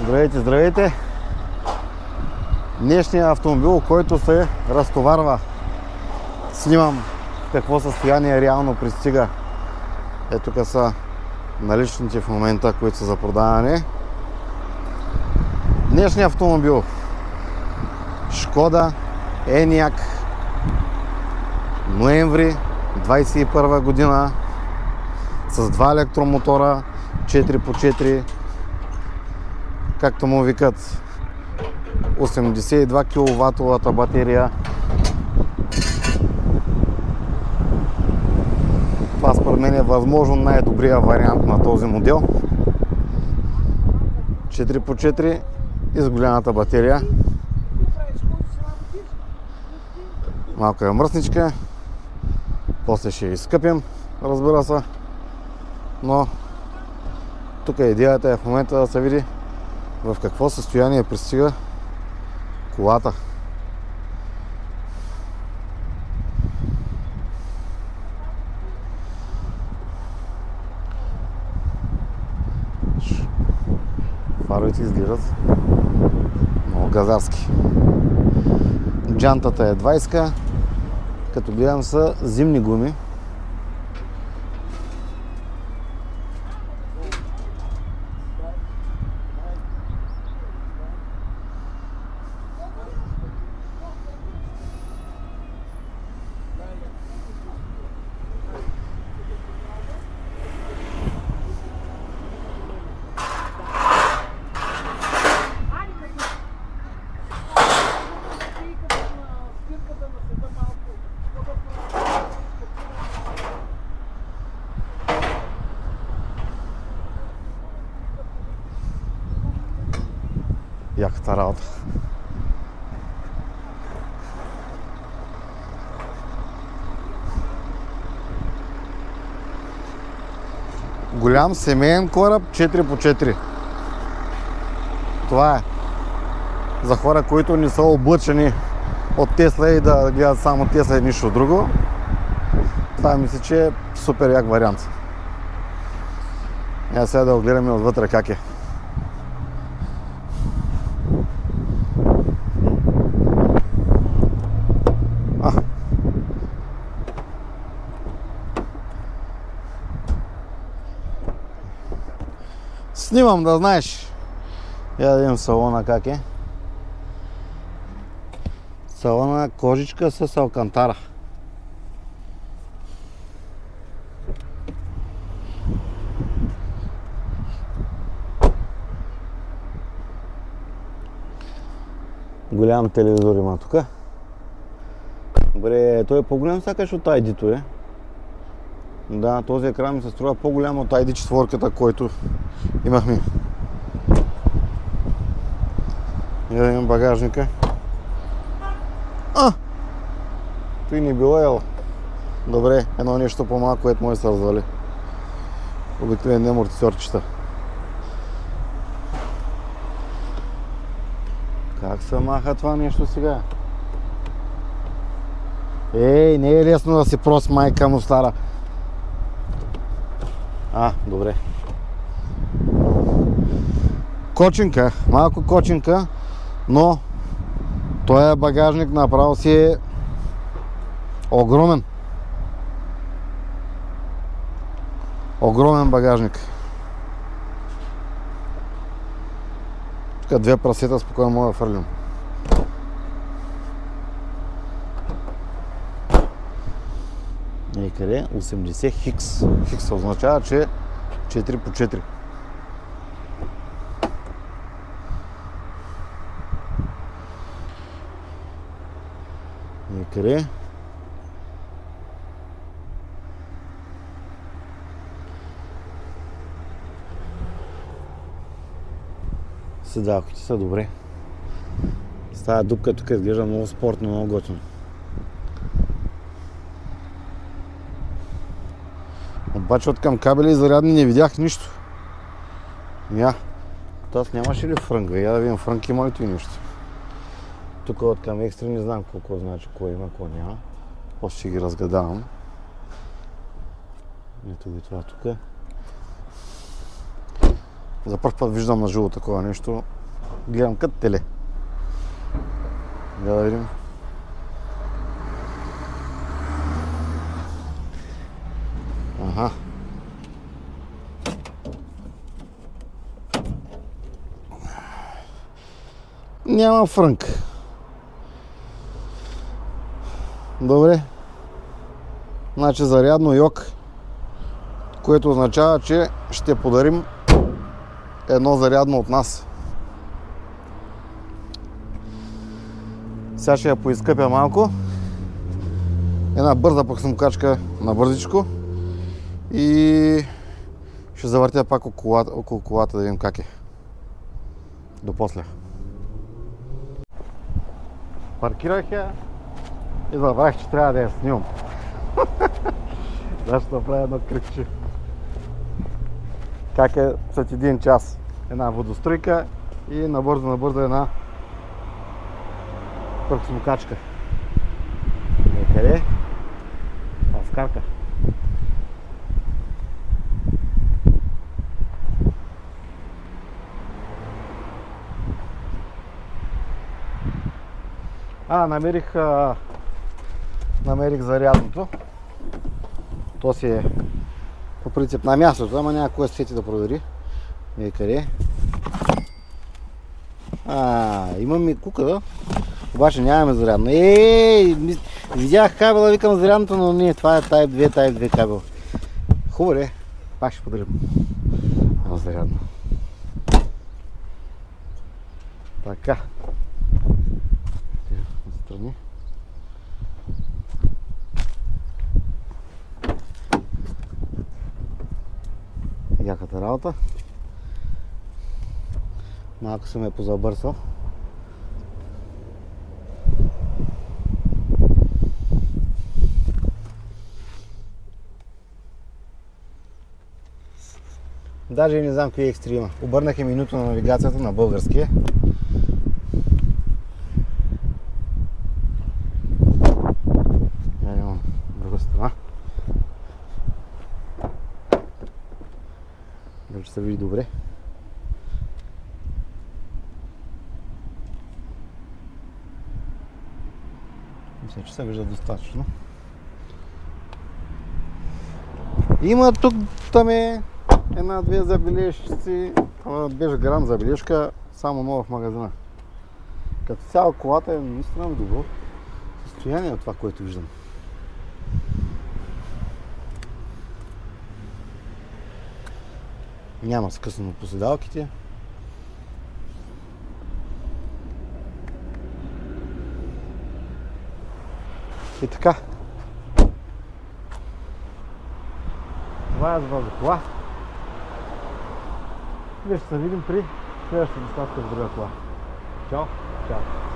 Здравейте, здравейте! Днешният автомобил, който се разтоварва, снимам в какво състояние реално пристига. Ето тук са наличните в момента, които са за продаване. Днешният автомобил Шкода Еняк, ноември 21 година, с 2 електромотора, 4x4, както му викат, 82 кВт батерия. Това според мен е възможно най-добрия вариант на този модел. 4x4 и с голямата батерия. Малко е мръсничка, после ще изкъпим, разбира се, но тук идеята е в момента да се види в какво състояние пристига колата. Фаровете изглеждат много газарски. Джантата е 20-ка, като гледам са зимни гуми. Яката работа. Голям семейен кораб 4x4. Това е за хора, които не са облъчени от Тесла и да гледат само Тесла и нищо друго. Това мисля, че е супер як вариант. Сега да го гледаме отвътре как е. Снимам да знаеш. Я да видим салона как е. Салона кожичка с алкантара. Голям телевизор има тук. Добре, той е по-голям сякаш от ID-то е. Да, този екран ми се струва по-голям от ID4-ката, който имахме. И да имам багажника. Той не било ела. Добре, едно нещо по-малко, което може да се развали. Обикновени амортисьорчета. Как се маха това нещо сега? Ей, не е лесно да си прос майка му стара. Добре. Кочинка, малко кочинка, но този багажник направо си е огромен. Огромен багажник. Тук 2 прасета спокойно мога да фърлим. И къде? 80 хикс. Хикс означава, че 4x4. И къде? Седалките са добре. Става дупка тук изглежда много спортно, много готино. Обаче от към кабели и зарядни не видях нищо. Аз нямаше ли фрънк? Я да видим фрънк има ли и нищо. Тук от към екстра не знам колко значи, кой има, кой няма. После ще ги разгадавам. Ето ви това тук. За първ път виждам на живо такова нещо. Гледам като теле. Да видим. Ага. Няма фрънк. Добре. Значи зарядно йок, което означава, че ще подарим едно зарядно от нас. Сега ще я поизкъпя малко. Една бърза пръксъмкачка на бързичко. И ще завъртя пак около колата да видим как е. До после. Паркирах я и забравих, че трябва да я снимам. Да, ще направя едно кръгче. Как е след един час? Една водостройка и набързо една пръксмокачка. Къде? Скарка. Намерих зарядното. То си е по принцип на мястото, ама няма кой сети да провери. Къде? Имаме кука, да? Обаче нямаме зарядно. Видях кабела, викам зарядното, но не, това е Type 2 кабел. Хубаво е, пак ще подарим. Едно зарядно. Така. Отстрани. Яката работа. Малко съм я позабърсал. Даже и не знам какви екстри има. Обърнах и менюто на навигацията на българския. Я имам друга страна. Да ще се види добре. Мисля, че се вижда достатъчно. Има тук там е една-две забележки, беше грам забележка, само нова в магазина. Като цяло колата е наистина в добро състояние от това, което виждам. Няма скъсано по седалките. И така. Това е за вас за кола. Ще се видим при следващата доставка с друга кола. Чао! Чао!